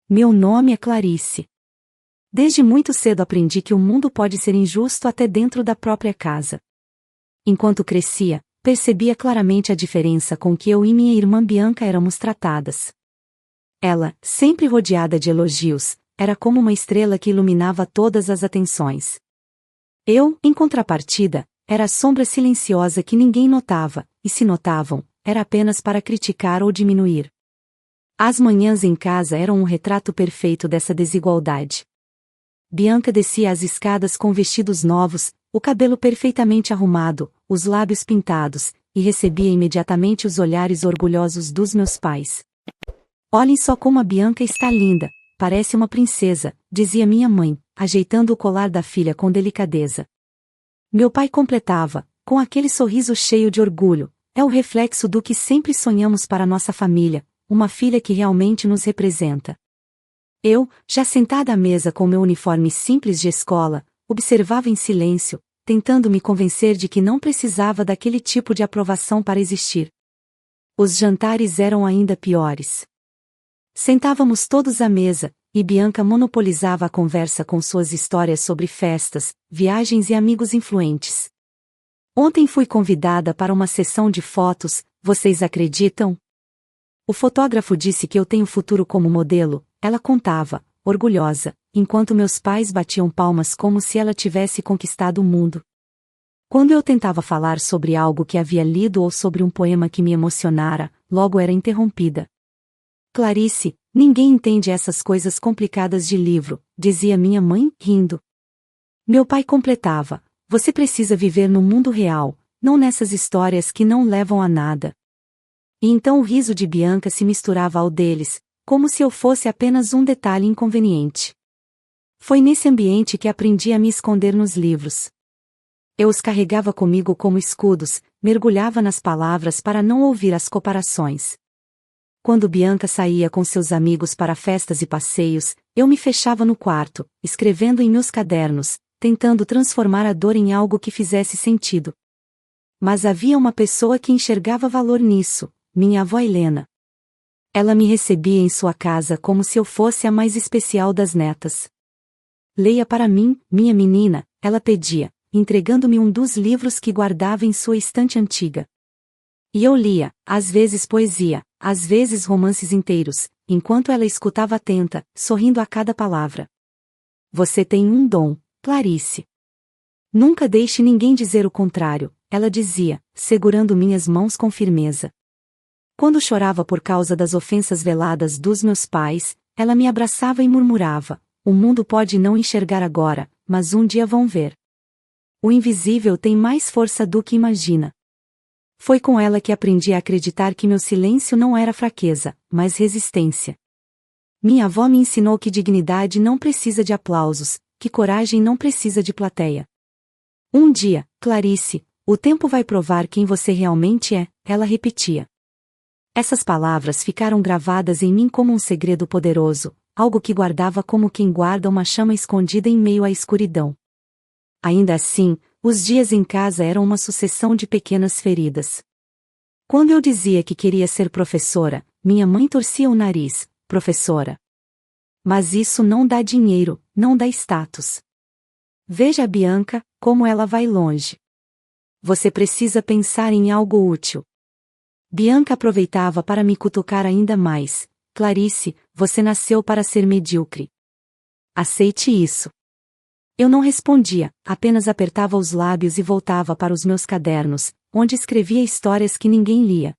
Meu nome é Clarice. Desde muito cedo aprendi que o mundo pode ser injusto até dentro da própria casa. Enquanto crescia, percebia claramente a diferença com que eu e minha irmã Bianca éramos tratadas. Ela, sempre rodeada de elogios, era como uma estrela que iluminava todas as atenções. Eu, em contrapartida, era a sombra silenciosa que ninguém notava, e se notavam, era apenas para criticar ou diminuir. As manhãs em casa eram um retrato perfeito dessa desigualdade. Bianca descia as escadas com vestidos novos, o cabelo perfeitamente arrumado, os lábios pintados, e recebia imediatamente os olhares orgulhosos dos meus pais. Olhem só como a Bianca está linda, parece uma princesa, dizia minha mãe, ajeitando o colar da filha com delicadeza. Meu pai completava, com aquele sorriso cheio de orgulho, é o reflexo do que sempre sonhamos para nossa família, uma filha que realmente nos representa. Eu, já sentada à mesa com meu uniforme simples de escola, observava em silêncio, tentando me convencer de que não precisava daquele tipo de aprovação para existir. Os jantares eram ainda piores. Sentávamos todos à mesa, e Bianca monopolizava a conversa com suas histórias sobre festas, viagens e amigos influentes. Ontem fui convidada para uma sessão de fotos, vocês acreditam? O fotógrafo disse que eu tenho futuro como modelo, ela contava, orgulhosa, enquanto meus pais batiam palmas como se ela tivesse conquistado o mundo. Quando eu tentava falar sobre algo que havia lido ou sobre um poema que me emocionara, logo era interrompida. Clarice, ninguém entende essas coisas complicadas de livro, dizia minha mãe, rindo. Meu pai completava, você precisa viver no mundo real, não nessas histórias que não levam a nada. E então o riso de Bianca se misturava ao deles, como se eu fosse apenas um detalhe inconveniente. Foi nesse ambiente que aprendi a me esconder nos livros. Eu os carregava comigo como escudos, mergulhava nas palavras para não ouvir as comparações. Quando Bianca saía com seus amigos para festas e passeios, eu me fechava no quarto, escrevendo em meus cadernos, tentando transformar a dor em algo que fizesse sentido. Mas havia uma pessoa que enxergava valor nisso, minha avó Helena. Ela me recebia em sua casa como se eu fosse a mais especial das netas. Leia para mim, minha menina, ela pedia, entregando-me um dos livros que guardava em sua estante antiga. E eu lia, às vezes poesia, às vezes romances inteiros, enquanto ela escutava atenta, sorrindo a cada palavra. Você tem um dom, Clarice. Nunca deixe ninguém dizer o contrário, ela dizia, segurando minhas mãos com firmeza. Quando chorava por causa das ofensas veladas dos meus pais, ela me abraçava e murmurava, o mundo pode não enxergar agora, mas um dia vão ver. O invisível tem mais força do que imagina. Foi com ela que aprendi a acreditar que meu silêncio não era fraqueza, mas resistência. Minha avó me ensinou que dignidade não precisa de aplausos, que coragem não precisa de plateia. Um dia, Clarice, o tempo vai provar quem você realmente é, ela repetia. Essas palavras ficaram gravadas em mim como um segredo poderoso, algo que guardava como quem guarda uma chama escondida em meio à escuridão. Ainda assim, os dias em casa eram uma sucessão de pequenas feridas. Quando eu dizia que queria ser professora, minha mãe torcia o nariz, professora. Mas isso não dá dinheiro, não dá status. Veja a Bianca, como ela vai longe. Você precisa pensar em algo útil. Bianca aproveitava para me cutucar ainda mais. Clarice, você nasceu para ser medíocre. Aceite isso. Eu não respondia, apenas apertava os lábios e voltava para os meus cadernos, onde escrevia histórias que ninguém lia.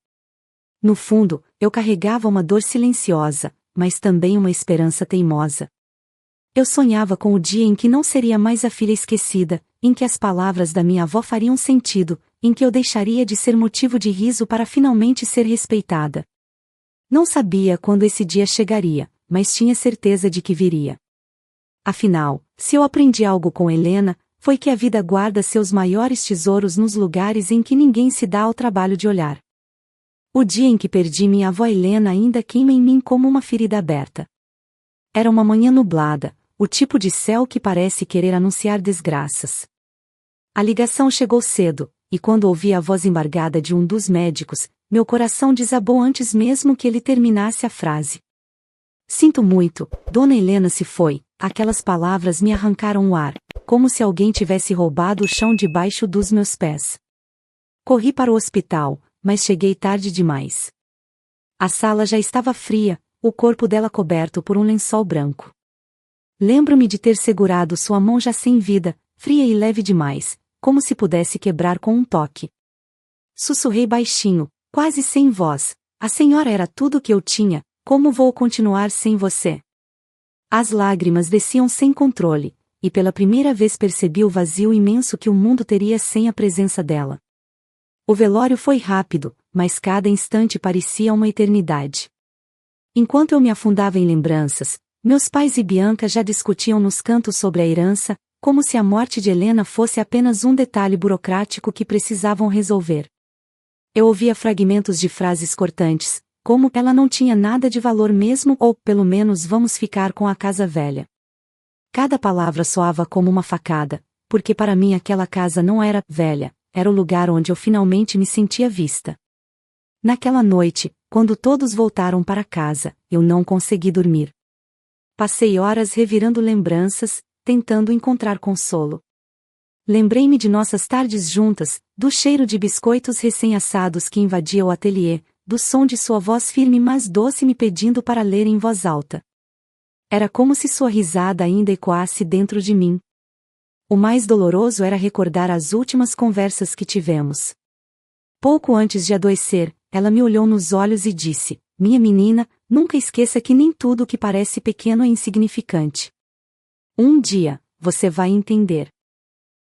No fundo, eu carregava uma dor silenciosa, mas também uma esperança teimosa. Eu sonhava com o dia em que não seria mais a filha esquecida, em que as palavras da minha avó fariam sentido, em que eu deixaria de ser motivo de riso para finalmente ser respeitada. Não sabia quando esse dia chegaria, mas tinha certeza de que viria. Afinal, se eu aprendi algo com Helena, foi que a vida guarda seus maiores tesouros nos lugares em que ninguém se dá ao trabalho de olhar. O dia em que perdi minha avó Helena ainda queima em mim como uma ferida aberta. Era uma manhã nublada, o tipo de céu que parece querer anunciar desgraças. A ligação chegou cedo, e quando ouvi a voz embargada de um dos médicos, meu coração desabou antes mesmo que ele terminasse a frase. Sinto muito, Dona Helena se foi. Aquelas palavras me arrancaram o ar, como se alguém tivesse roubado o chão debaixo dos meus pés. Corri para o hospital, mas cheguei tarde demais. A sala já estava fria, o corpo dela coberto por um lençol branco. Lembro-me de ter segurado sua mão já sem vida, fria e leve demais, como se pudesse quebrar com um toque. Sussurrei baixinho, quase sem voz: a senhora era tudo o que eu tinha, como vou continuar sem você? As lágrimas desciam sem controle, e pela primeira vez percebi o vazio imenso que o mundo teria sem a presença dela. O velório foi rápido, mas cada instante parecia uma eternidade. Enquanto eu me afundava em lembranças, meus pais e Bianca já discutiam nos cantos sobre a herança, como se a morte de Helena fosse apenas um detalhe burocrático que precisavam resolver. Eu ouvia fragmentos de frases cortantes, como ela não tinha nada de valor mesmo ou, pelo menos, vamos ficar com a casa velha. Cada palavra soava como uma facada, porque para mim aquela casa não era velha, era o lugar onde eu finalmente me sentia vista. Naquela noite, quando todos voltaram para casa, eu não consegui dormir. Passei horas revirando lembranças, tentando encontrar consolo. Lembrei-me de nossas tardes juntas, do cheiro de biscoitos recém-assados que invadia o ateliê, do som de sua voz firme mas doce me pedindo para ler em voz alta. Era como se sua risada ainda ecoasse dentro de mim. O mais doloroso era recordar as últimas conversas que tivemos. Pouco antes de adoecer, ela me olhou nos olhos e disse: minha menina, nunca esqueça que nem tudo o que parece pequeno é insignificante. Um dia, você vai entender.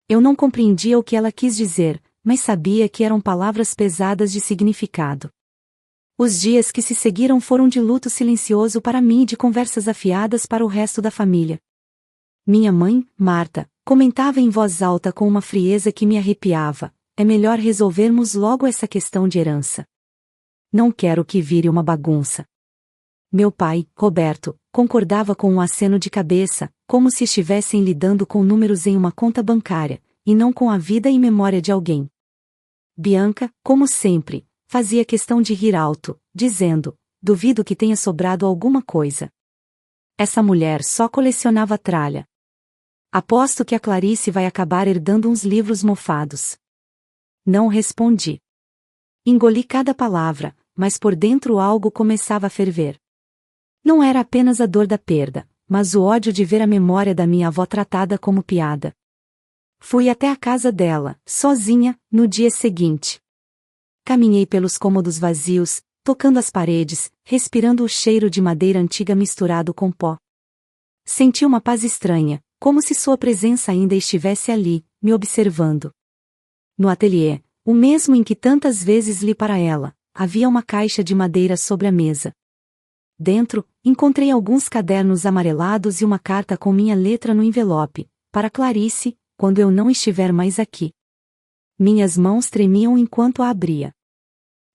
Eu não compreendia o que ela quis dizer, mas sabia que eram palavras pesadas de significado. Os dias que se seguiram foram de luto silencioso para mim e de conversas afiadas para o resto da família. Minha mãe, Marta, comentava em voz alta com uma frieza que me arrepiava: é melhor resolvermos logo essa questão de herança. Não quero que vire uma bagunça. Meu pai, Roberto, concordava com um aceno de cabeça, como se estivessem lidando com números em uma conta bancária, e não com a vida e memória de alguém. Bianca, como sempre, fazia questão de rir alto, dizendo: duvido que tenha sobrado alguma coisa. Essa mulher só colecionava tralha. Aposto que a Clarice vai acabar herdando uns livros mofados. Não respondi. Engoli cada palavra, mas por dentro algo começava a ferver. Não era apenas a dor da perda, mas o ódio de ver a memória da minha avó tratada como piada. Fui até a casa dela, sozinha, no dia seguinte. Caminhei pelos cômodos vazios, tocando as paredes, respirando o cheiro de madeira antiga misturado com pó. Senti uma paz estranha, como se sua presença ainda estivesse ali, me observando. No ateliê, o mesmo em que tantas vezes li para ela, havia uma caixa de madeira sobre a mesa. Dentro, encontrei alguns cadernos amarelados e uma carta com minha letra no envelope: para Clarice, quando eu não estiver mais aqui. Minhas mãos tremiam enquanto a abria.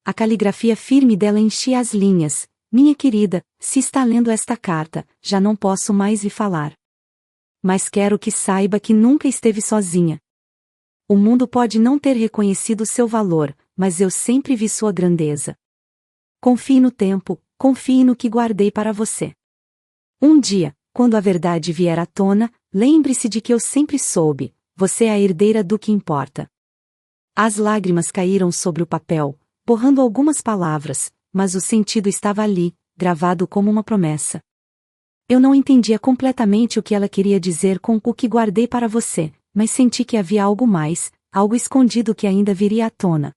A caligrafia firme dela enchia as linhas: minha querida, se está lendo esta carta, já não posso mais lhe falar. Mas quero que saiba que nunca esteve sozinha. O mundo pode não ter reconhecido seu valor, mas eu sempre vi sua grandeza. Confie no tempo, confie no que guardei para você. Um dia, quando a verdade vier à tona, lembre-se de que eu sempre soube: você é a herdeira do que importa. As lágrimas caíram sobre o papel, borrando algumas palavras, mas o sentido estava ali, gravado como uma promessa. Eu não entendia completamente o que ela queria dizer com o que guardei para você, mas senti que havia algo mais, algo escondido que ainda viria à tona.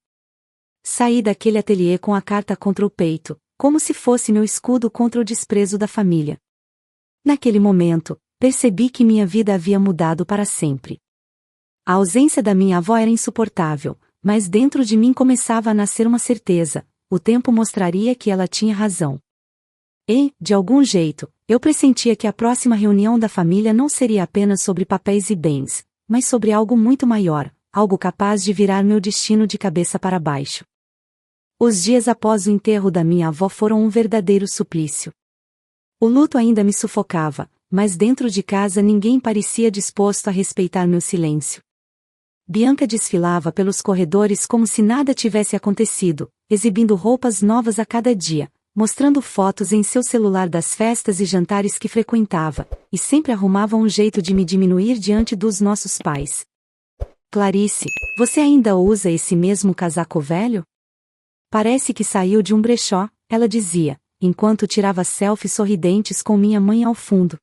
Saí daquele ateliê com a carta contra o peito, como se fosse meu escudo contra o desprezo da família. Naquele momento, percebi que minha vida havia mudado para sempre. A ausência da minha avó era insuportável, mas dentro de mim começava a nascer uma certeza: o tempo mostraria que ela tinha razão. E, de algum jeito, eu pressentia que a próxima reunião da família não seria apenas sobre papéis e bens, mas sobre algo muito maior, algo capaz de virar meu destino de cabeça para baixo. Os dias após o enterro da minha avó foram um verdadeiro suplício. O luto ainda me sufocava, mas dentro de casa ninguém parecia disposto a respeitar meu silêncio. Bianca desfilava pelos corredores como se nada tivesse acontecido, exibindo roupas novas a cada dia, mostrando fotos em seu celular das festas e jantares que frequentava, e sempre arrumava um jeito de me diminuir diante dos nossos pais. Clarice, você ainda usa esse mesmo casaco velho? Parece que saiu de um brechó, ela dizia, enquanto tirava selfies sorridentes com minha mãe ao fundo.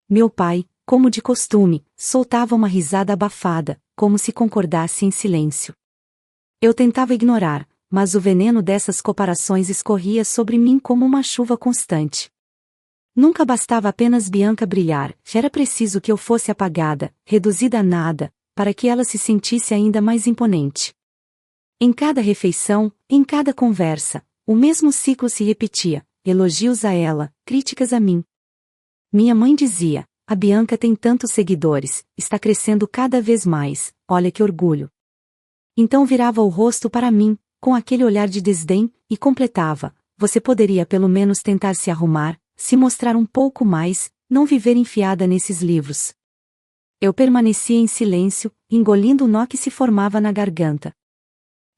Meu pai, como de costume, soltava uma risada abafada, como se concordasse em silêncio. Eu tentava ignorar, mas o veneno dessas comparações escorria sobre mim como uma chuva constante. Nunca bastava apenas Bianca brilhar, era preciso que eu fosse apagada, reduzida a nada, para que ela se sentisse ainda mais imponente. Em cada refeição, em cada conversa, o mesmo ciclo se repetia, elogios a ela, críticas a mim. Minha mãe dizia, a Bianca tem tantos seguidores, está crescendo cada vez mais, olha que orgulho. Então virava o rosto para mim, com aquele olhar de desdém, e completava, você poderia pelo menos tentar se arrumar, se mostrar um pouco mais, não viver enfiada nesses livros. Eu permanecia em silêncio, engolindo o nó que se formava na garganta.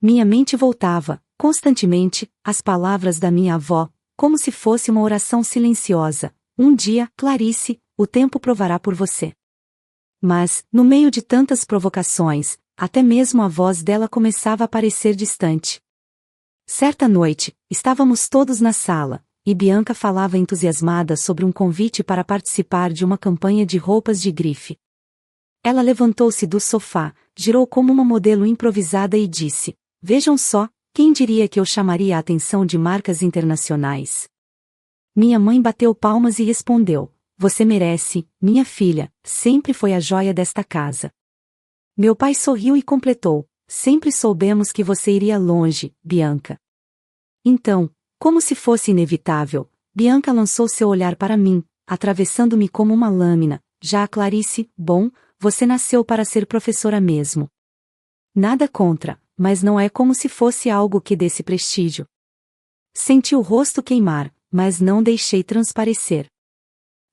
Minha mente voltava, constantemente, às palavras da minha avó, como se fosse uma oração silenciosa. Um dia, Clarice, o tempo provará por você. Mas, no meio de tantas provocações, até mesmo a voz dela começava a parecer distante. Certa noite, estávamos todos na sala, e Bianca falava entusiasmada sobre um convite para participar de uma campanha de roupas de grife. Ela levantou-se do sofá, girou como uma modelo improvisada e disse, vejam só, quem diria que eu chamaria a atenção de marcas internacionais? Minha mãe bateu palmas e respondeu, você merece, minha filha, sempre foi a joia desta casa. Meu pai sorriu e completou, sempre soubemos que você iria longe, Bianca. Então, como se fosse inevitável, Bianca lançou seu olhar para mim, atravessando-me como uma lâmina, já a Clarice, bom, você nasceu para ser professora mesmo. Nada contra, mas não é como se fosse algo que desse prestígio. Senti o rosto queimar, mas não deixei transparecer.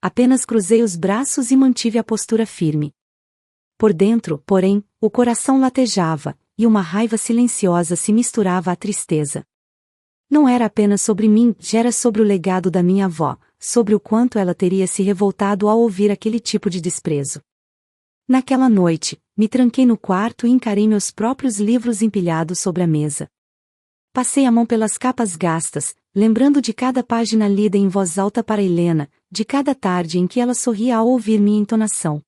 Apenas cruzei os braços e mantive a postura firme. Por dentro, porém, o coração latejava, e uma raiva silenciosa se misturava à tristeza. Não era apenas sobre mim, já era sobre o legado da minha avó, sobre o quanto ela teria se revoltado ao ouvir aquele tipo de desprezo. Naquela noite, me tranquei no quarto e encarei meus próprios livros empilhados sobre a mesa. Passei a mão pelas capas gastas, lembrando de cada página lida em voz alta para Helena, de cada tarde em que ela sorria ao ouvir minha entonação.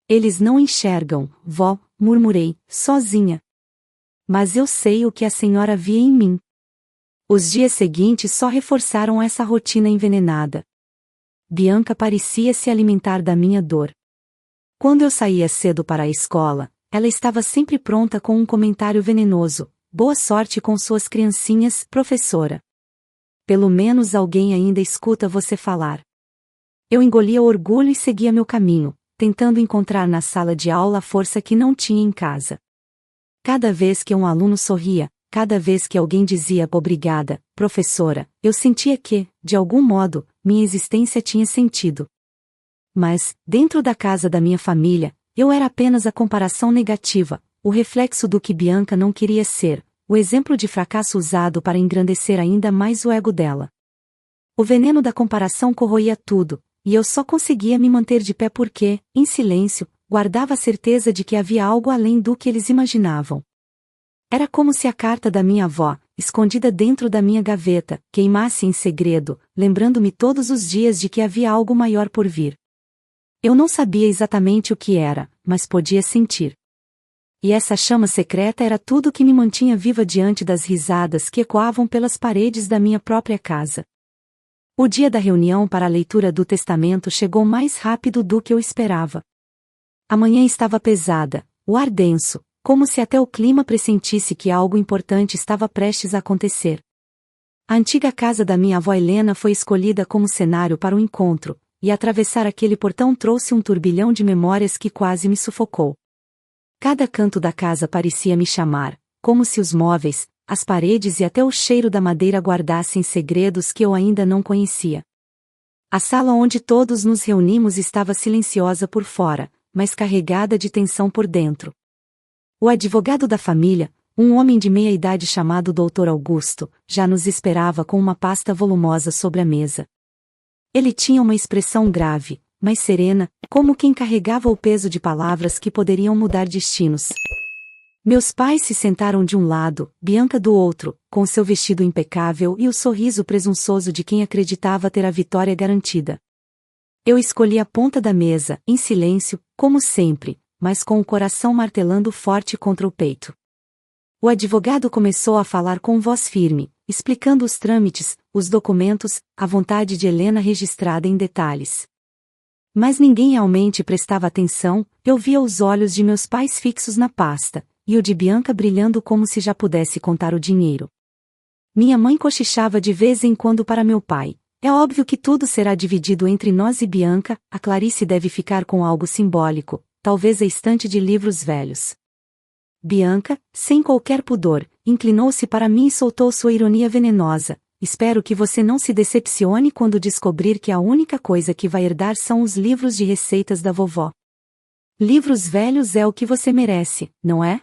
Eles não enxergam, vó, murmurei, sozinha. Mas eu sei o que a senhora via em mim. Os dias seguintes só reforçaram essa rotina envenenada. Bianca parecia se alimentar da minha dor. Quando eu saía cedo para a escola, ela estava sempre pronta com um comentário venenoso. Boa sorte com suas criancinhas, professora. Pelo menos alguém ainda escuta você falar. Eu engolia o orgulho e seguia meu caminho, tentando encontrar na sala de aula a força que não tinha em casa. Cada vez que um aluno sorria, cada vez que alguém dizia obrigada, professora, eu sentia que, de algum modo, minha existência tinha sentido. Mas, dentro da casa da minha família, eu era apenas a comparação negativa, o reflexo do que Bianca não queria ser, o exemplo de fracasso usado para engrandecer ainda mais o ego dela. O veneno da comparação corroía tudo, e eu só conseguia me manter de pé porque, em silêncio, guardava a certeza de que havia algo além do que eles imaginavam. Era como se a carta da minha avó, escondida dentro da minha gaveta, queimasse em segredo, lembrando-me todos os dias de que havia algo maior por vir. Eu não sabia exatamente o que era, mas podia sentir. E essa chama secreta era tudo que me mantinha viva diante das risadas que ecoavam pelas paredes da minha própria casa. O dia da reunião para a leitura do testamento chegou mais rápido do que eu esperava. A manhã estava pesada, o ar denso, como se até o clima pressentisse que algo importante estava prestes a acontecer. A antiga casa da minha avó Helena foi escolhida como cenário para o encontro, e atravessar aquele portão trouxe um turbilhão de memórias que quase me sufocou. Cada canto da casa parecia me chamar, como se os móveis, as paredes e até o cheiro da madeira guardassem segredos que eu ainda não conhecia. A sala onde todos nos reunimos estava silenciosa por fora, mas carregada de tensão por dentro. O advogado da família, Um homem de meia idade chamado Dr. Augusto, já nos esperava com uma pasta volumosa sobre a mesa. Ele tinha uma expressão grave, mas serena, como quem carregava o peso de palavras que poderiam mudar destinos. Meus pais se sentaram de um lado, Bianca do outro, com seu vestido impecável e o sorriso presunçoso de quem acreditava ter a vitória garantida. Eu escolhi a ponta da mesa, em silêncio, como sempre, mas com o coração martelando forte contra o peito. O advogado começou a falar com voz firme, explicando os trâmites, os documentos, a vontade de Helena registrada em detalhes. Mas ninguém realmente prestava atenção. Eu via os olhos de meus pais fixos na pasta, e o de Bianca brilhando como se já pudesse contar o dinheiro. Minha mãe cochichava de vez em quando para meu pai: é óbvio que tudo será dividido entre nós e Bianca, a Clarice deve ficar com algo simbólico, talvez a estante de livros velhos. Bianca, sem qualquer pudor, inclinou-se para mim e soltou sua ironia venenosa: espero que você não se decepcione quando descobrir que a única coisa que vai herdar são os livros de receitas da vovó. Livros velhos é o que você merece, não é?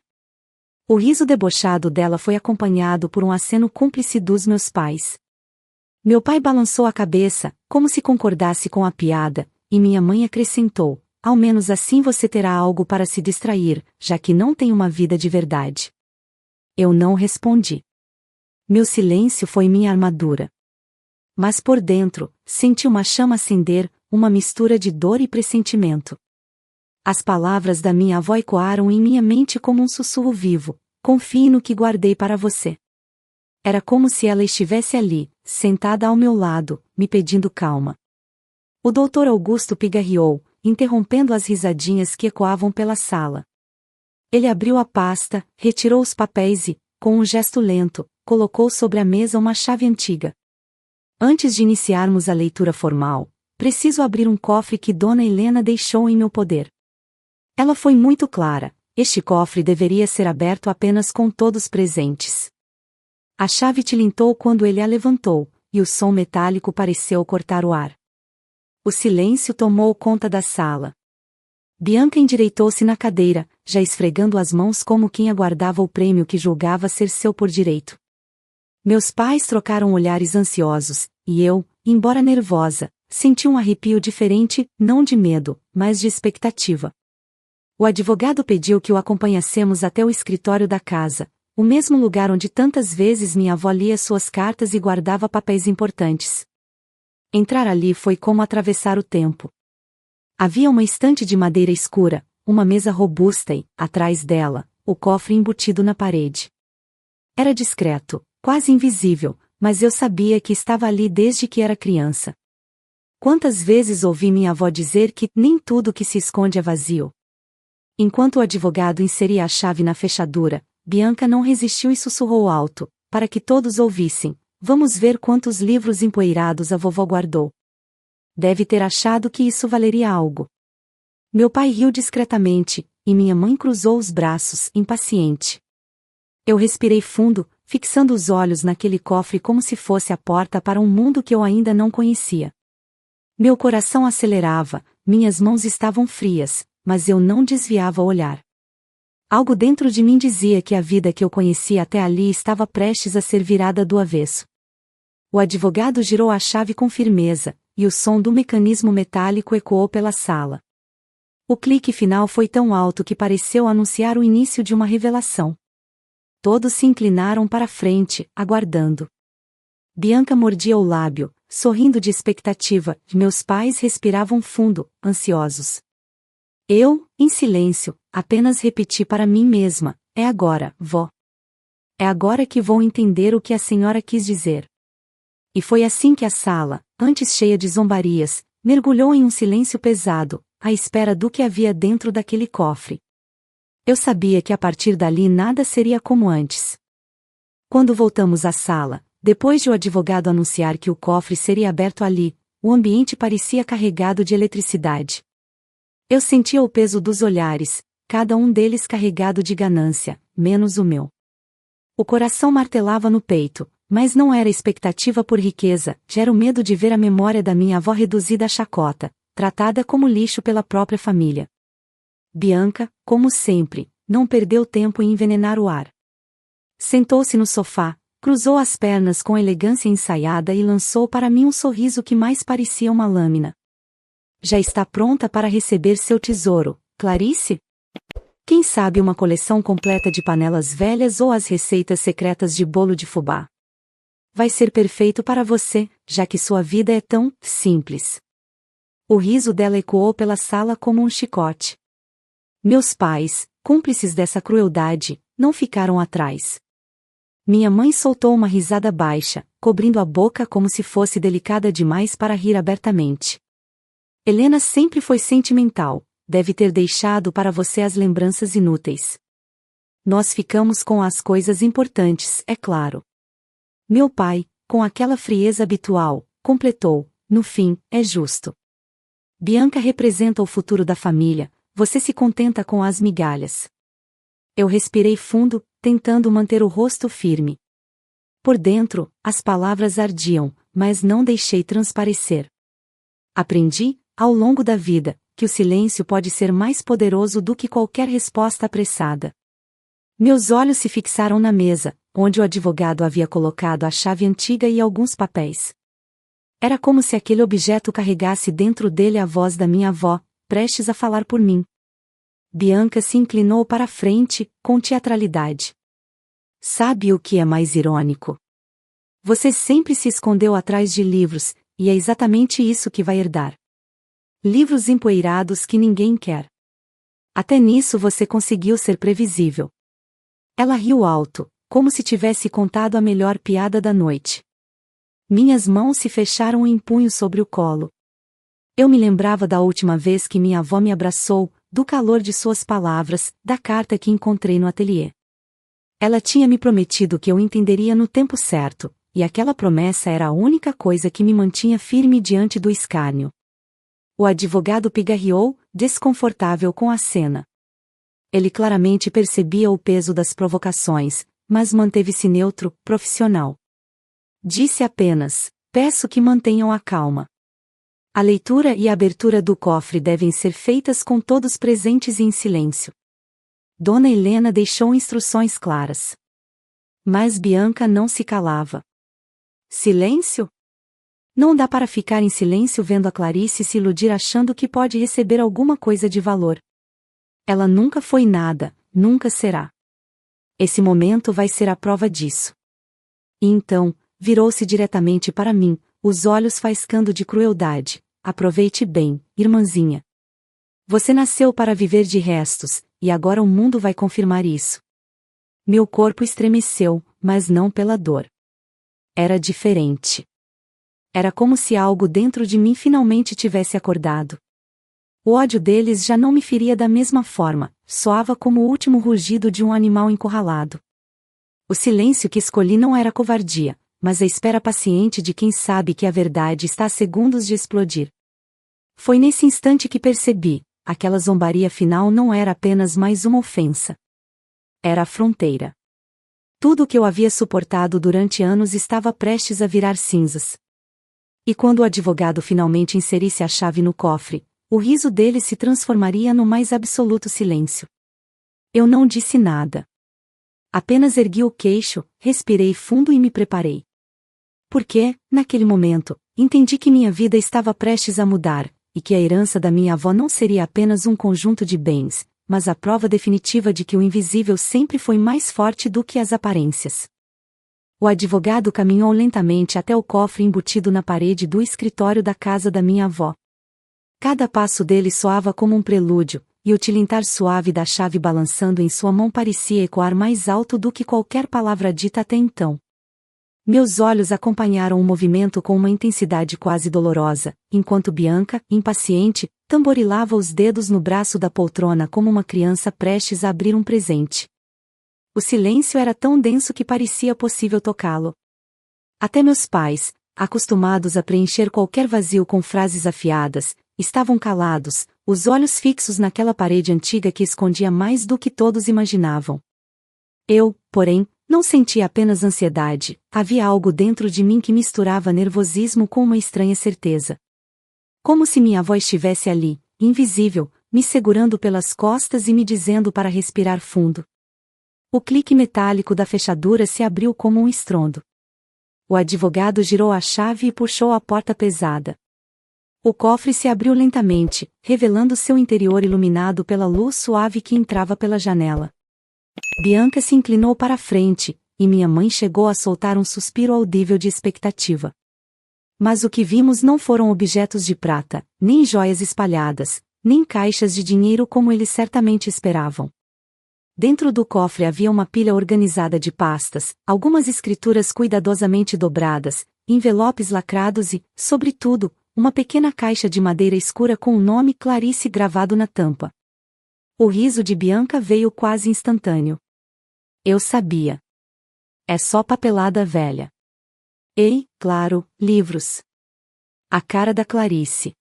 O riso debochado dela foi acompanhado por um aceno cúmplice dos meus pais. Meu pai balançou a cabeça, como se concordasse com a piada, e minha mãe acrescentou: ao menos assim você terá algo para se distrair, já que não tem uma vida de verdade. Eu não respondi. Meu silêncio foi minha armadura. Mas por dentro, senti uma chama acender, uma mistura de dor e pressentimento. As palavras da minha avó ecoaram em minha mente como um sussurro vivo: confie no que guardei para você. Era como se ela estivesse ali, sentada ao meu lado, me pedindo calma. O Dr. Augusto pigarreou, interrompendo as risadinhas que ecoavam pela sala. Ele abriu a pasta, retirou os papéis e, com um gesto lento, colocou sobre a mesa uma chave antiga. Antes de iniciarmos a leitura formal, preciso abrir um cofre que Dona Helena deixou em meu poder. Ela foi muito clara: este cofre deveria ser aberto apenas com todos presentes. A chave tilintou quando ele a levantou, e o som metálico pareceu cortar o ar. O silêncio tomou conta da sala. Bianca endireitou-se na cadeira, já esfregando as mãos como quem aguardava o prêmio que julgava ser seu por direito. Meus pais trocaram olhares ansiosos, e eu, embora nervosa, senti um arrepio diferente, não de medo, mas de expectativa. O advogado pediu que o acompanhássemos até o escritório da casa, o mesmo lugar onde tantas vezes minha avó lia suas cartas e guardava papéis importantes. Entrar ali foi como atravessar o tempo. Havia uma estante de madeira escura, uma mesa robusta e, atrás dela, o cofre embutido na parede. Era discreto, quase invisível, mas eu sabia que estava ali desde que era criança. Quantas vezes ouvi minha avó dizer que nem tudo que se esconde é vazio. Enquanto o advogado inseria a chave na fechadura, Bianca não resistiu e sussurrou alto, para que todos ouvissem: vamos ver quantos livros empoeirados a vovó guardou. Deve ter achado que isso valeria algo. Meu pai riu discretamente, e minha mãe cruzou os braços, impaciente. Eu respirei fundo, fixando os olhos naquele cofre como se fosse a porta para um mundo que eu ainda não conhecia. Meu coração acelerava, minhas mãos estavam frias, mas eu não desviava o olhar. Algo dentro de mim dizia que a vida que eu conhecia até ali estava prestes a ser virada do avesso. O advogado girou a chave com firmeza, e o som do mecanismo metálico ecoou pela sala. O clique final foi tão alto que pareceu anunciar o início de uma revelação. Todos se inclinaram para a frente, aguardando. Bianca mordia o lábio, sorrindo de expectativa, e meus pais respiravam fundo, ansiosos. Eu, em silêncio, apenas repeti para mim mesma: é agora, vó. É agora que vou entender o que a senhora quis dizer. E foi assim que a sala, antes cheia de zombarias, mergulhou em um silêncio pesado, à espera do que havia dentro daquele cofre. Eu sabia que a partir dali nada seria como antes. Quando voltamos à sala, depois de o advogado anunciar que o cofre seria aberto ali, o ambiente parecia carregado de eletricidade. Eu sentia o peso dos olhares, cada um deles carregado de ganância, menos o meu. O coração martelava no peito, mas não era expectativa por riqueza, era o medo de ver a memória da minha avó reduzida a chacota, tratada como lixo pela própria família. Bianca, como sempre, não perdeu tempo em envenenar o ar. Sentou-se no sofá, cruzou as pernas com elegância ensaiada e lançou para mim um sorriso que mais parecia uma lâmina. Já está pronta para receber seu tesouro, Clarice? Quem sabe uma coleção completa de panelas velhas ou as receitas secretas de bolo de fubá. Vai ser perfeito para você, já que sua vida é tão simples. O riso dela ecoou pela sala como um chicote. Meus pais, cúmplices dessa crueldade, não ficaram atrás. Minha mãe soltou uma risada baixa, cobrindo a boca como se fosse delicada demais para rir abertamente. Helena sempre foi sentimental, deve ter deixado para você as lembranças inúteis. Nós ficamos com as coisas importantes, é claro. Meu pai, com aquela frieza habitual, completou, no fim, é justo. Bianca representa o futuro da família, você se contenta com as migalhas. Eu respirei fundo, tentando manter o rosto firme. Por dentro, as palavras ardiam, mas não deixei transparecer. Aprendi, ao longo da vida, que o silêncio pode ser mais poderoso do que qualquer resposta apressada. Meus olhos se fixaram na mesa, onde o advogado havia colocado a chave antiga e alguns papéis. Era como se aquele objeto carregasse dentro dele a voz da minha avó, prestes a falar por mim. Bianca se inclinou para a frente, com teatralidade. Sabe o que é mais irônico? Você sempre se escondeu atrás de livros, e é exatamente isso que vai herdar. Livros empoeirados que ninguém quer. Até nisso você conseguiu ser previsível. Ela riu alto, como se tivesse contado a melhor piada da noite. Minhas mãos se fecharam em punho sobre o colo. Eu me lembrava da última vez que minha avó me abraçou, do calor de suas palavras, da carta que encontrei no ateliê. Ela tinha me prometido que eu entenderia no tempo certo, e aquela promessa era a única coisa que me mantinha firme diante do escárnio. O advogado pigarreou, desconfortável com a cena. Ele claramente percebia o peso das provocações, mas manteve-se neutro, profissional. Disse apenas, peço que mantenham a calma. A leitura e a abertura do cofre devem ser feitas com todos presentes e em silêncio. Dona Helena deixou instruções claras. Mas Bianca não se calava. Silêncio? Não dá para ficar em silêncio vendo a Clarice se iludir achando que pode receber alguma coisa de valor. Ela nunca foi nada, nunca será. Esse momento vai ser a prova disso. E então, virou-se diretamente para mim, os olhos faiscando de crueldade. Aproveite bem, irmãzinha. Você nasceu para viver de restos, e agora o mundo vai confirmar isso. Meu corpo estremeceu, mas não pela dor. Era diferente. Era como se algo dentro de mim finalmente tivesse acordado. O ódio deles já não me feria da mesma forma, soava como o último rugido de um animal encurralado. O silêncio que escolhi não era covardia, mas a espera paciente de quem sabe que a verdade está a segundos de explodir. Foi nesse instante que percebi, aquela zombaria final não era apenas mais uma ofensa. Era a fronteira. Tudo o que eu havia suportado durante anos estava prestes a virar cinzas. E quando o advogado finalmente inserisse a chave no cofre, o riso dele se transformaria no mais absoluto silêncio. Eu não disse nada. Apenas ergui o queixo, respirei fundo e me preparei. Porque, naquele momento, entendi que minha vida estava prestes a mudar, e que a herança da minha avó não seria apenas um conjunto de bens, mas a prova definitiva de que o invisível sempre foi mais forte do que as aparências. O advogado caminhou lentamente até o cofre embutido na parede do escritório da casa da minha avó. Cada passo dele soava como um prelúdio, e o tilintar suave da chave balançando em sua mão parecia ecoar mais alto do que qualquer palavra dita até então. Meus olhos acompanharam o movimento com uma intensidade quase dolorosa, enquanto Bianca, impaciente, tamborilava os dedos no braço da poltrona como uma criança prestes a abrir um presente. O silêncio era tão denso que parecia possível tocá-lo. Até meus pais, acostumados a preencher qualquer vazio com frases afiadas, estavam calados, os olhos fixos naquela parede antiga que escondia mais do que todos imaginavam. Eu, porém, não sentia apenas ansiedade, havia algo dentro de mim que misturava nervosismo com uma estranha certeza. Como se minha avó estivesse ali, invisível, me segurando pelas costas e me dizendo para respirar fundo. O clique metálico da fechadura se abriu como um estrondo. O advogado girou a chave e puxou a porta pesada. O cofre se abriu lentamente, revelando seu interior iluminado pela luz suave que entrava pela janela. Bianca se inclinou para a frente, e minha mãe chegou a soltar um suspiro audível de expectativa. Mas o que vimos não foram objetos de prata, nem joias espalhadas, nem caixas de dinheiro como eles certamente esperavam. Dentro do cofre havia uma pilha organizada de pastas, algumas escrituras cuidadosamente dobradas, envelopes lacrados e, sobretudo, uma pequena caixa de madeira escura com o nome Clarice gravado na tampa. O riso de Bianca veio quase instantâneo. Eu sabia. É só papelada velha. Ei, claro, livros. A cara da Clarice.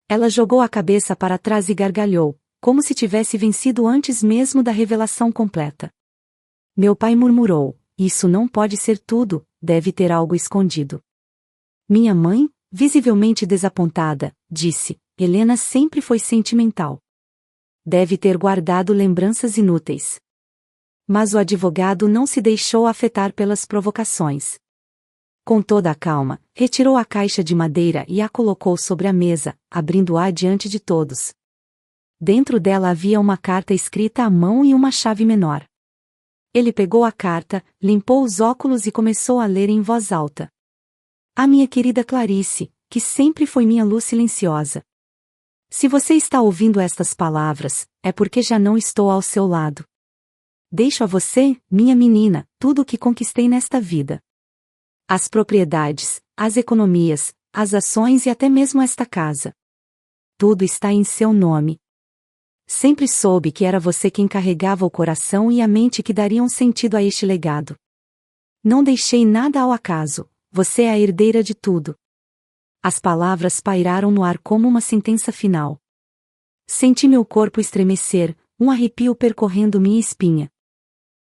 Ela jogou a cabeça para trás e gargalhou, como se tivesse vencido antes mesmo da revelação completa. Meu pai murmurou, isso não pode ser tudo, deve ter algo escondido. Minha mãe, visivelmente desapontada, disse, Helena sempre foi sentimental. Deve ter guardado lembranças inúteis. Mas o advogado não se deixou afetar pelas provocações. Com toda a calma, retirou a caixa de madeira e a colocou sobre a mesa, abrindo-a diante de todos. Dentro dela havia uma carta escrita à mão e uma chave menor. Ele pegou a carta, limpou os óculos e começou a ler em voz alta. A minha querida Clarice, que sempre foi minha luz silenciosa. Se você está ouvindo estas palavras, é porque já não estou ao seu lado. Deixo a você, minha menina, tudo o que conquistei nesta vida. As propriedades, as economias, as ações e até mesmo esta casa. Tudo está em seu nome. Sempre soube que era você quem carregava o coração e a mente que dariam sentido a este legado. Não deixei nada ao acaso, você é a herdeira de tudo. As palavras pairaram no ar como uma sentença final. Senti meu corpo estremecer, um arrepio percorrendo minha espinha.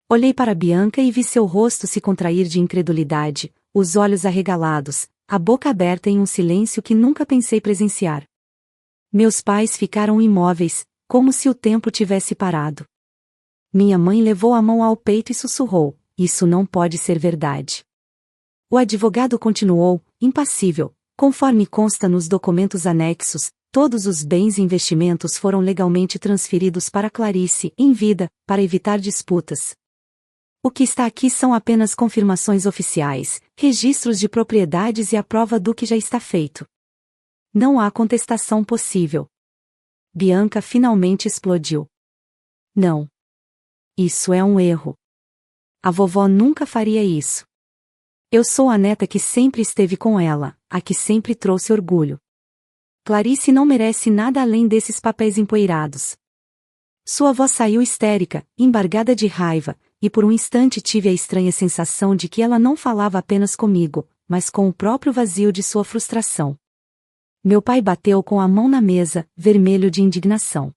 Olhei para Bianca e vi seu rosto se contrair de incredulidade, os olhos arregalados, a boca aberta em um silêncio que nunca pensei presenciar. Meus pais ficaram imóveis, como se o tempo tivesse parado. Minha mãe levou a mão ao peito e sussurrou, isso não pode ser verdade. O advogado continuou, impassível, conforme consta nos documentos anexos, todos os bens e investimentos foram legalmente transferidos para Clarice, em vida, para evitar disputas. O que está aqui são apenas confirmações oficiais, registros de propriedades e a prova do que já está feito. Não há contestação possível. Bianca finalmente explodiu. Não. Isso é um erro. A vovó nunca faria isso. Eu sou a neta que sempre esteve com ela, a que sempre trouxe orgulho. Clarice não merece nada além desses papéis empoeirados. Sua voz saiu histérica, embargada de raiva, e por um instante tive a estranha sensação de que ela não falava apenas comigo, mas com o próprio vazio de sua frustração. Meu pai bateu com a mão na mesa, vermelho de indignação.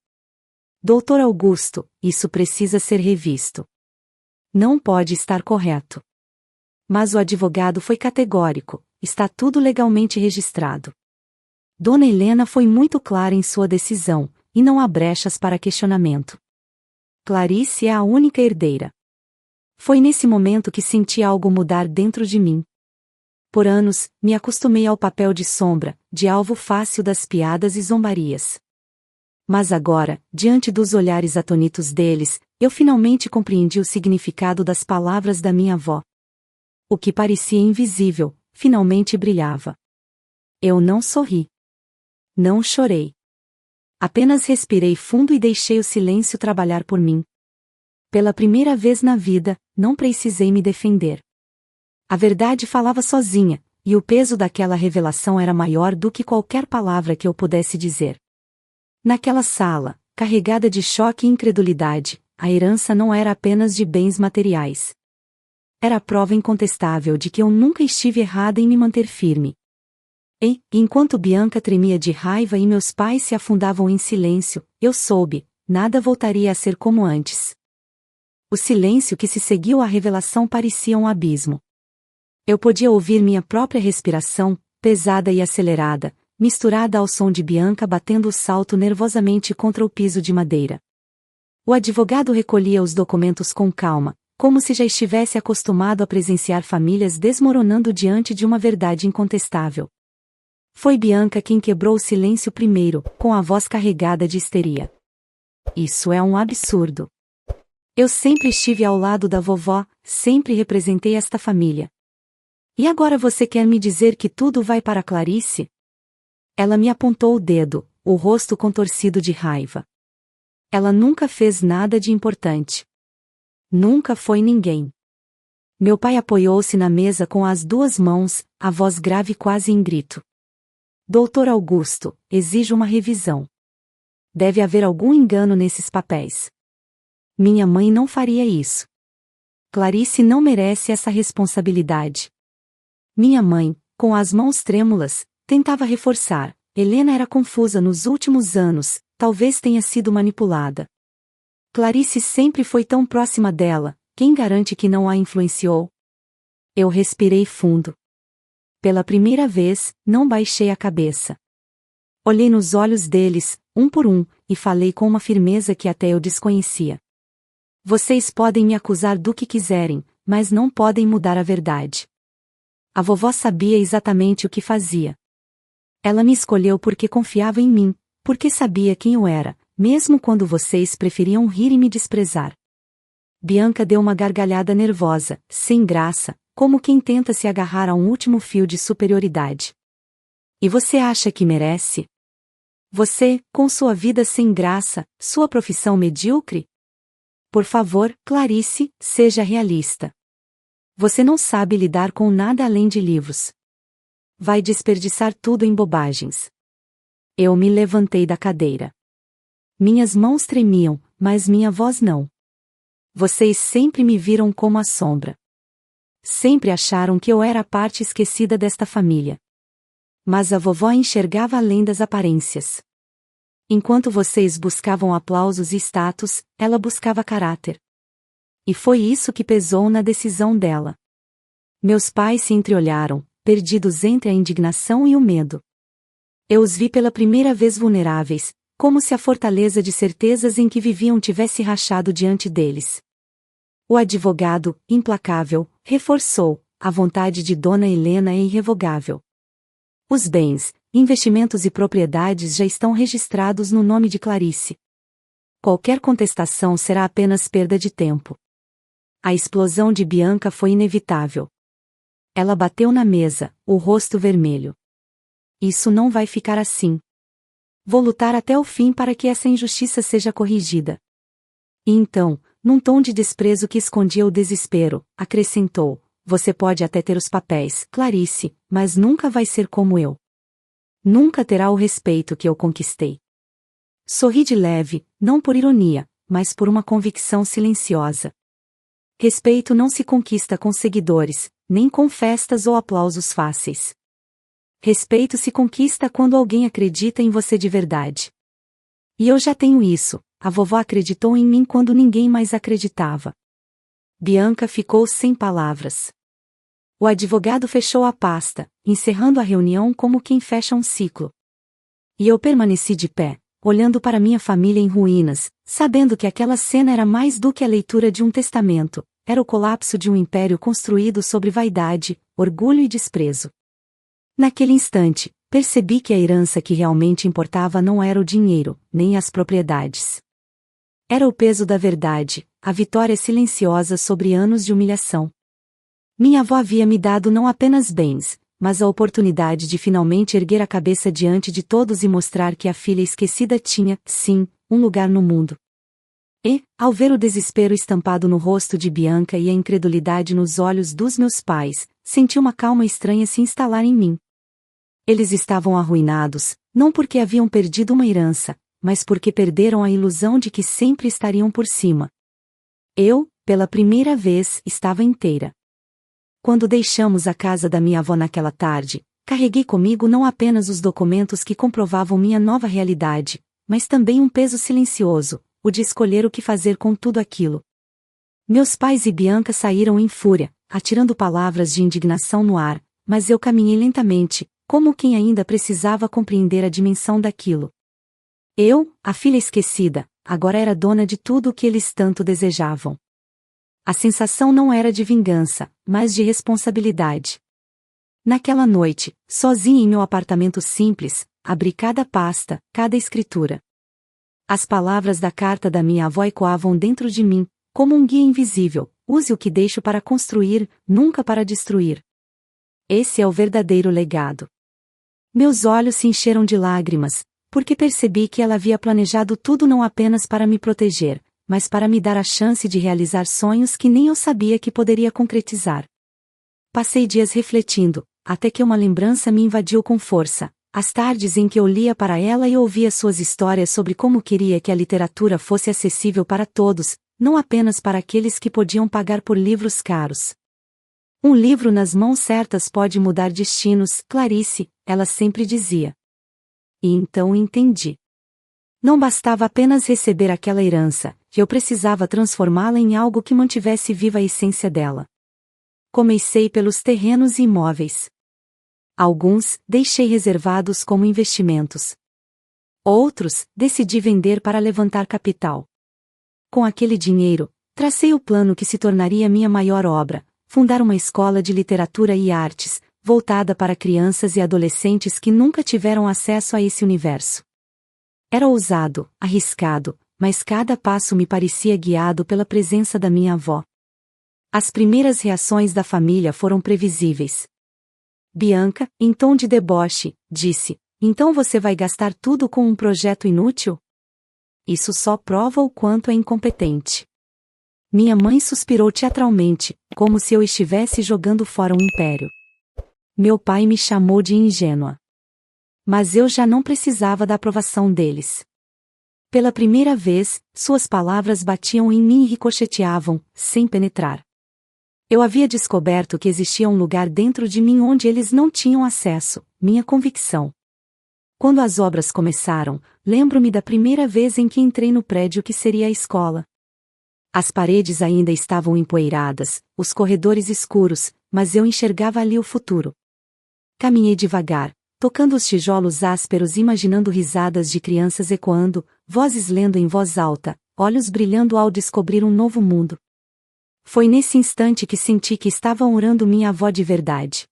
Doutor Augusto, isso precisa ser revisto. Não pode estar correto. Mas o advogado foi categórico, está tudo legalmente registrado. Dona Helena foi muito clara em sua decisão, e não há brechas para questionamento. Clarice é a única herdeira. Foi nesse momento que senti algo mudar dentro de mim. Por anos, me acostumei ao papel de sombra, de alvo fácil das piadas e zombarias. Mas agora, diante dos olhares atônitos deles, eu finalmente compreendi o significado das palavras da minha avó. O que parecia invisível, finalmente brilhava. Eu não sorri. Não chorei. Apenas respirei fundo e deixei o silêncio trabalhar por mim. Pela primeira vez na vida, não precisei me defender. A verdade falava sozinha, e o peso daquela revelação era maior do que qualquer palavra que eu pudesse dizer. Naquela sala, carregada de choque e incredulidade, a herança não era apenas de bens materiais. Era a prova incontestável de que eu nunca estive errada em me manter firme. E, enquanto Bianca tremia de raiva e meus pais se afundavam em silêncio, eu soube, nada voltaria a ser como antes. O silêncio que se seguiu à revelação parecia um abismo. Eu podia ouvir minha própria respiração, pesada e acelerada, misturada ao som de Bianca batendo o salto nervosamente contra o piso de madeira. O advogado recolhia os documentos com calma, como se já estivesse acostumado a presenciar famílias desmoronando diante de uma verdade incontestável. Foi Bianca quem quebrou o silêncio primeiro, com a voz carregada de histeria. Isso é um absurdo. Eu sempre estive ao lado da vovó, sempre representei esta família. E agora você quer me dizer que tudo vai para Clarice? Ela me apontou o dedo, o rosto contorcido de raiva. Ela nunca fez nada de importante. Nunca foi ninguém. Meu pai apoiou-se na mesa com as duas mãos, a voz grave quase em grito. Doutor Augusto, exijo uma revisão. Deve haver algum engano nesses papéis. Minha mãe não faria isso. Clarice não merece essa responsabilidade. Minha mãe, com as mãos trêmulas, tentava reforçar. Helena era confusa nos últimos anos, talvez tenha sido manipulada. Clarice sempre foi tão próxima dela, quem garante que não a influenciou? Eu respirei fundo. Pela primeira vez, não baixei a cabeça. Olhei nos olhos deles, um por um, e falei com uma firmeza que até eu desconhecia. Vocês podem me acusar do que quiserem, mas não podem mudar a verdade. A vovó sabia exatamente o que fazia. Ela me escolheu porque confiava em mim, porque sabia quem eu era, mesmo quando vocês preferiam rir e me desprezar. Bianca deu uma gargalhada nervosa, sem graça, como quem tenta se agarrar a um último fio de superioridade. E você acha que merece? Você, com sua vida sem graça, sua profissão medíocre? Por favor, Clarice, seja realista. Você não sabe lidar com nada além de livros. Vai desperdiçar tudo em bobagens. Eu me levantei da cadeira. Minhas mãos tremiam, mas minha voz não. Vocês sempre me viram como a sombra. Sempre acharam que eu era a parte esquecida desta família. Mas a vovó enxergava além das aparências. Enquanto vocês buscavam aplausos e status, ela buscava caráter. E foi isso que pesou na decisão dela. Meus pais se entreolharam, perdidos entre a indignação e o medo. Eu os vi pela primeira vez vulneráveis, como se a fortaleza de certezas em que viviam tivesse rachado diante deles. O advogado, implacável, reforçou: a vontade de Dona Helena é irrevogável. Os bens, investimentos e propriedades já estão registrados no nome de Clarice. Qualquer contestação será apenas perda de tempo. A explosão de Bianca foi inevitável. Ela bateu na mesa, o rosto vermelho. Isso não vai ficar assim. Vou lutar até o fim para que essa injustiça seja corrigida. E então, num tom de desprezo que escondia o desespero, acrescentou: você pode até ter os papéis, Clarice, mas nunca vai ser como eu. Nunca terá o respeito que eu conquistei. Sorri de leve, não por ironia, mas por uma convicção silenciosa. Respeito não se conquista com seguidores, nem com festas ou aplausos fáceis. Respeito se conquista quando alguém acredita em você de verdade. E eu já tenho isso. A vovó acreditou em mim quando ninguém mais acreditava. Bianca ficou sem palavras. O advogado fechou a pasta, encerrando a reunião como quem fecha um ciclo. E eu permaneci de pé, olhando para minha família em ruínas, sabendo que aquela cena era mais do que a leitura de um testamento, era o colapso de um império construído sobre vaidade, orgulho e desprezo. Naquele instante, percebi que a herança que realmente importava não era o dinheiro, nem as propriedades. Era o peso da verdade, a vitória silenciosa sobre anos de humilhação. Minha avó havia me dado não apenas bens, mas a oportunidade de finalmente erguer a cabeça diante de todos e mostrar que a filha esquecida tinha, sim, um lugar no mundo. E, ao ver o desespero estampado no rosto de Bianca e a incredulidade nos olhos dos meus pais, senti uma calma estranha se instalar em mim. Eles estavam arruinados, não porque haviam perdido uma herança, mas porque perderam a ilusão de que sempre estariam por cima. Eu, pela primeira vez, estava inteira. Quando deixamos a casa da minha avó naquela tarde, carreguei comigo não apenas os documentos que comprovavam minha nova realidade, mas também um peso silencioso, o de escolher o que fazer com tudo aquilo. Meus pais e Bianca saíram em fúria, atirando palavras de indignação no ar, mas eu caminhei lentamente, como quem ainda precisava compreender a dimensão daquilo. Eu, a filha esquecida, agora era dona de tudo o que eles tanto desejavam. A sensação não era de vingança, mas de responsabilidade. Naquela noite, sozinha em meu apartamento simples, abri cada pasta, cada escritura. As palavras da carta da minha avó ecoavam dentro de mim, como um guia invisível: use o que deixo para construir, nunca para destruir. Esse é o verdadeiro legado. Meus olhos se encheram de lágrimas, porque percebi que ela havia planejado tudo não apenas para me proteger, mas para me dar a chance de realizar sonhos que nem eu sabia que poderia concretizar. Passei dias refletindo, até que uma lembrança me invadiu com força. As tardes em que eu lia para ela e ouvia suas histórias sobre como queria que a literatura fosse acessível para todos, não apenas para aqueles que podiam pagar por livros caros. Um livro nas mãos certas pode mudar destinos, Clarice, ela sempre dizia. E então entendi. Não bastava apenas receber aquela herança, eu precisava transformá-la em algo que mantivesse viva a essência dela. Comecei pelos terrenos e imóveis. Alguns, deixei reservados como investimentos. Outros, decidi vender para levantar capital. Com aquele dinheiro, tracei o plano que se tornaria minha maior obra: fundar uma escola de literatura e artes, voltada para crianças e adolescentes que nunca tiveram acesso a esse universo. Era ousado, arriscado, mas cada passo me parecia guiado pela presença da minha avó. As primeiras reações da família foram previsíveis. Bianca, em tom de deboche, disse: então você vai gastar tudo com um projeto inútil? Isso só prova o quanto é incompetente. Minha mãe suspirou teatralmente, como se eu estivesse jogando fora um império. Meu pai me chamou de ingênua. Mas eu já não precisava da aprovação deles. Pela primeira vez, suas palavras batiam em mim e ricocheteavam, sem penetrar. Eu havia descoberto que existia um lugar dentro de mim onde eles não tinham acesso: minha convicção. Quando as obras começaram, lembro-me da primeira vez em que entrei no prédio que seria a escola. As paredes ainda estavam empoeiradas, os corredores escuros, mas eu enxergava ali o futuro. Caminhei devagar, tocando os tijolos ásperos e imaginando risadas de crianças ecoando, vozes lendo em voz alta, olhos brilhando ao descobrir um novo mundo. Foi nesse instante que senti que estava honrando minha avó de verdade.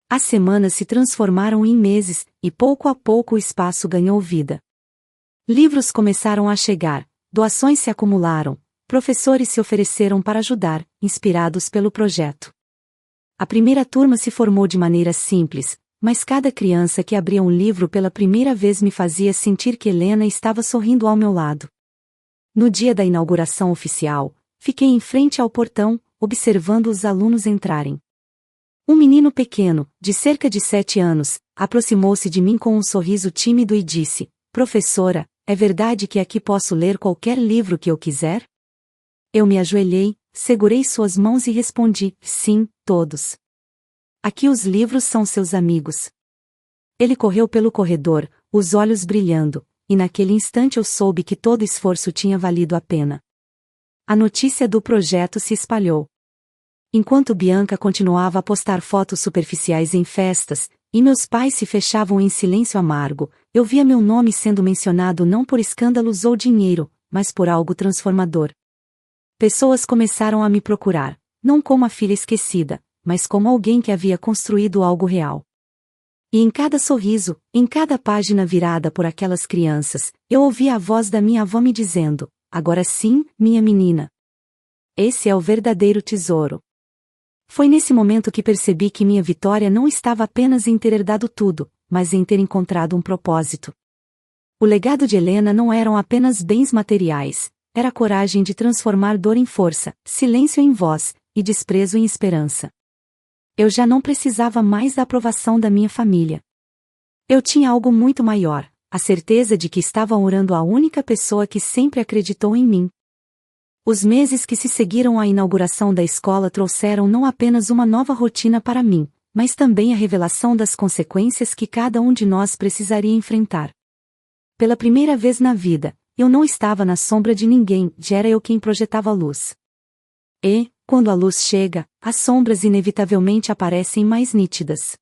As semanas se transformaram em meses, e pouco a pouco o espaço ganhou vida. Livros começaram a chegar, doações se acumularam, professores se ofereceram para ajudar, inspirados pelo projeto. A primeira turma se formou de maneira simples, mas cada criança que abria um livro pela primeira vez me fazia sentir que Helena estava sorrindo ao meu lado. No dia da inauguração oficial, fiquei em frente ao portão, observando os alunos entrarem. Um menino pequeno, de cerca de 7 anos, aproximou-se de mim com um sorriso tímido e disse: professora, é verdade que aqui posso ler qualquer livro que eu quiser? Eu me ajoelhei, segurei suas mãos e respondi: sim, todos. Aqui os livros são seus amigos. Ele correu pelo corredor, os olhos brilhando, e naquele instante eu soube que todo esforço tinha valido a pena. A notícia do projeto se espalhou. Enquanto Bianca continuava a postar fotos superficiais em festas, e meus pais se fechavam em silêncio amargo, eu via meu nome sendo mencionado não por escândalos ou dinheiro, mas por algo transformador. Pessoas começaram a me procurar, não como a filha esquecida, mas como alguém que havia construído algo real. E em cada sorriso, em cada página virada por aquelas crianças, eu ouvia a voz da minha avó me dizendo: agora sim, minha menina. Esse é o verdadeiro tesouro. Foi nesse momento que percebi que minha vitória não estava apenas em ter herdado tudo, mas em ter encontrado um propósito. O legado de Helena não eram apenas bens materiais, era a coragem de transformar dor em força, silêncio em voz, e desprezo em esperança. Eu já não precisava mais da aprovação da minha família. Eu tinha algo muito maior, a certeza de que estava honrando a única pessoa que sempre acreditou em mim. Os meses que se seguiram à inauguração da escola trouxeram não apenas uma nova rotina para mim, mas também a revelação das consequências que cada um de nós precisaria enfrentar. Pela primeira vez na vida, eu não estava na sombra de ninguém, já era eu quem projetava a luz. E, quando a luz chega, as sombras inevitavelmente aparecem mais nítidas.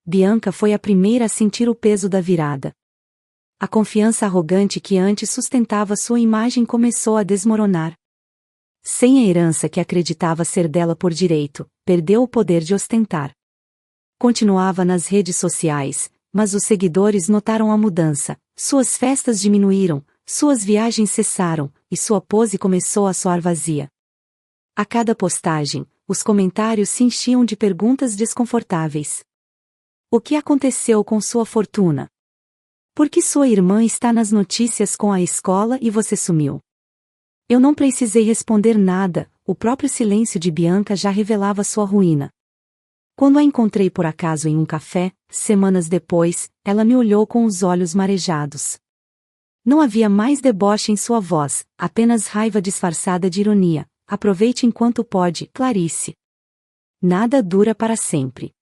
Bianca foi a primeira a sentir o peso da virada. A confiança arrogante que antes sustentava sua imagem começou a desmoronar. Sem a herança que acreditava ser dela por direito, perdeu o poder de ostentar. Continuava nas redes sociais, mas os seguidores notaram a mudança, suas festas diminuíram, suas viagens cessaram, e sua pose começou a soar vazia. A cada postagem, os comentários se enchiam de perguntas desconfortáveis. O que aconteceu com sua fortuna? Por que sua irmã está nas notícias com a escola e você sumiu? Eu não precisei responder nada, o próprio silêncio de Bianca já revelava sua ruína. Quando a encontrei por acaso em um café, semanas depois, ela me olhou com os olhos marejados. Não havia mais deboche em sua voz, apenas raiva disfarçada de ironia. Aproveite enquanto pode, Clarice. Nada dura para sempre.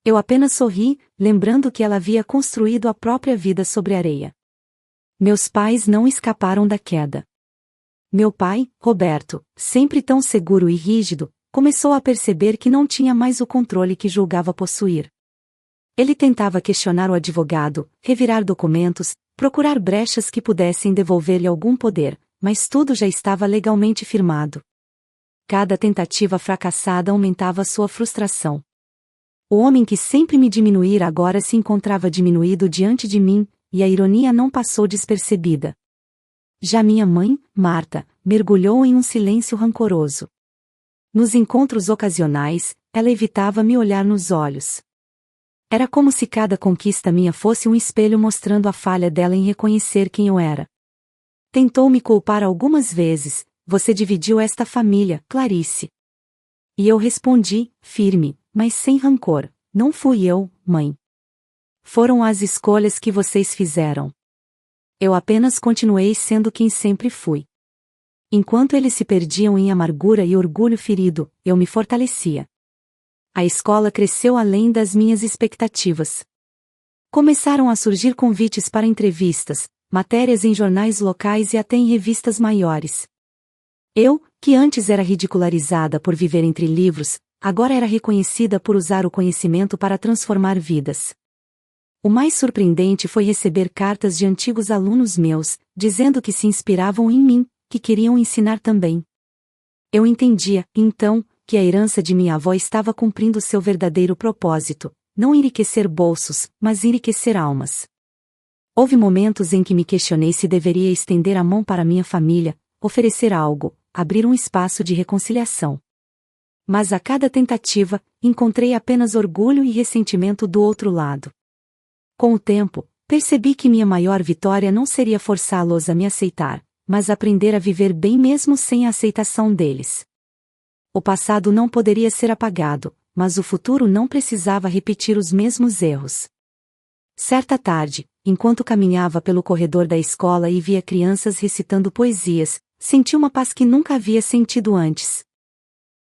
Eu apenas sorri, lembrando que ela havia construído a própria vida sobre areia. Meus pais não escaparam da queda. Meu pai, Roberto, sempre tão seguro e rígido, começou a perceber que não tinha mais o controle que julgava possuir. Ele tentava questionar o advogado, revirar documentos, procurar brechas que pudessem devolver-lhe algum poder, mas tudo já estava legalmente firmado. Cada tentativa fracassada aumentava sua frustração. O homem que sempre me diminuíra agora se encontrava diminuído diante de mim, e a ironia não passou despercebida. Já minha mãe, Marta, mergulhou em um silêncio rancoroso. Nos encontros ocasionais, ela evitava me olhar nos olhos. Era como se cada conquista minha fosse um espelho mostrando a falha dela em reconhecer quem eu era. Tentou me culpar algumas vezes: você dividiu esta família, Clarice. E eu respondi, firme, mas sem rancor: não fui eu, mãe. Foram as escolhas que vocês fizeram. Eu apenas continuei sendo quem sempre fui. Enquanto eles se perdiam em amargura e orgulho ferido, eu me fortalecia. A escola cresceu além das minhas expectativas. Começaram a surgir convites para entrevistas, matérias em jornais locais e até em revistas maiores. Eu, que antes era ridicularizada por viver entre livros, agora era reconhecida por usar o conhecimento para transformar vidas. O mais surpreendente foi receber cartas de antigos alunos meus, dizendo que se inspiravam em mim, que queriam ensinar também. Eu entendia, então, que a herança de minha avó estava cumprindo seu verdadeiro propósito, não enriquecer bolsos, mas enriquecer almas. Houve momentos em que me questionei se deveria estender a mão para minha família, oferecer algo, abrir um espaço de reconciliação. Mas a cada tentativa, encontrei apenas orgulho e ressentimento do outro lado. Com o tempo, percebi que minha maior vitória não seria forçá-los a me aceitar, mas aprender a viver bem mesmo sem a aceitação deles. O passado não poderia ser apagado, mas o futuro não precisava repetir os mesmos erros. Certa tarde, enquanto caminhava pelo corredor da escola e via crianças recitando poesias, senti uma paz que nunca havia sentido antes.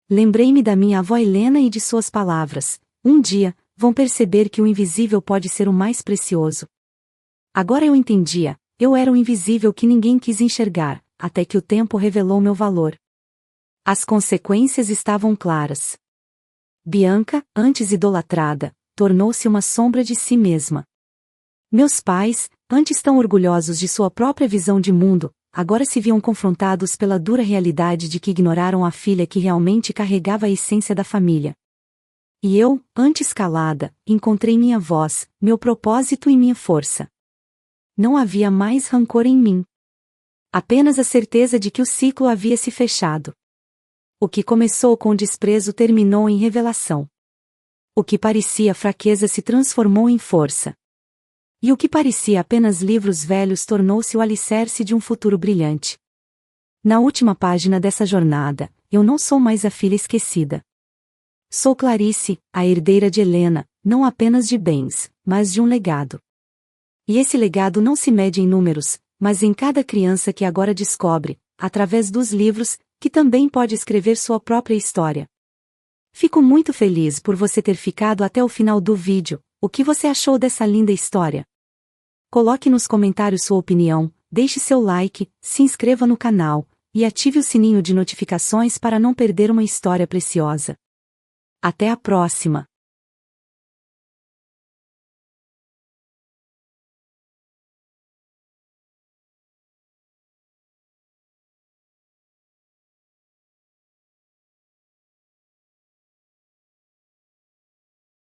Lembrei-me da minha avó Helena e de suas palavras: um dia, vão perceber que o invisível pode ser o mais precioso. Agora eu entendia, eu era o invisível que ninguém quis enxergar, até que o tempo revelou meu valor. As consequências estavam claras. Bianca, antes idolatrada, tornou-se uma sombra de si mesma. Meus pais, antes tão orgulhosos de sua própria visão de mundo, agora se viam confrontados pela dura realidade de que ignoraram a filha que realmente carregava a essência da família. E eu, antes calada, encontrei minha voz, meu propósito e minha força. Não havia mais rancor em mim. Apenas a certeza de que o ciclo havia se fechado. O que começou com desprezo terminou em revelação. O que parecia fraqueza se transformou em força. E o que parecia apenas livros velhos tornou-se o alicerce de um futuro brilhante. Na última página dessa jornada, eu não sou mais a filha esquecida. Sou Clarice, a herdeira de Helena, não apenas de bens, mas de um legado. E esse legado não se mede em números, mas em cada criança que agora descobre, através dos livros, que também pode escrever sua própria história. Fico muito feliz por você ter ficado até o final do vídeo. O que você achou dessa linda história? Coloque nos comentários sua opinião, deixe seu like, se inscreva no canal, e ative o sininho de notificações para não perder uma história preciosa. Até a próxima!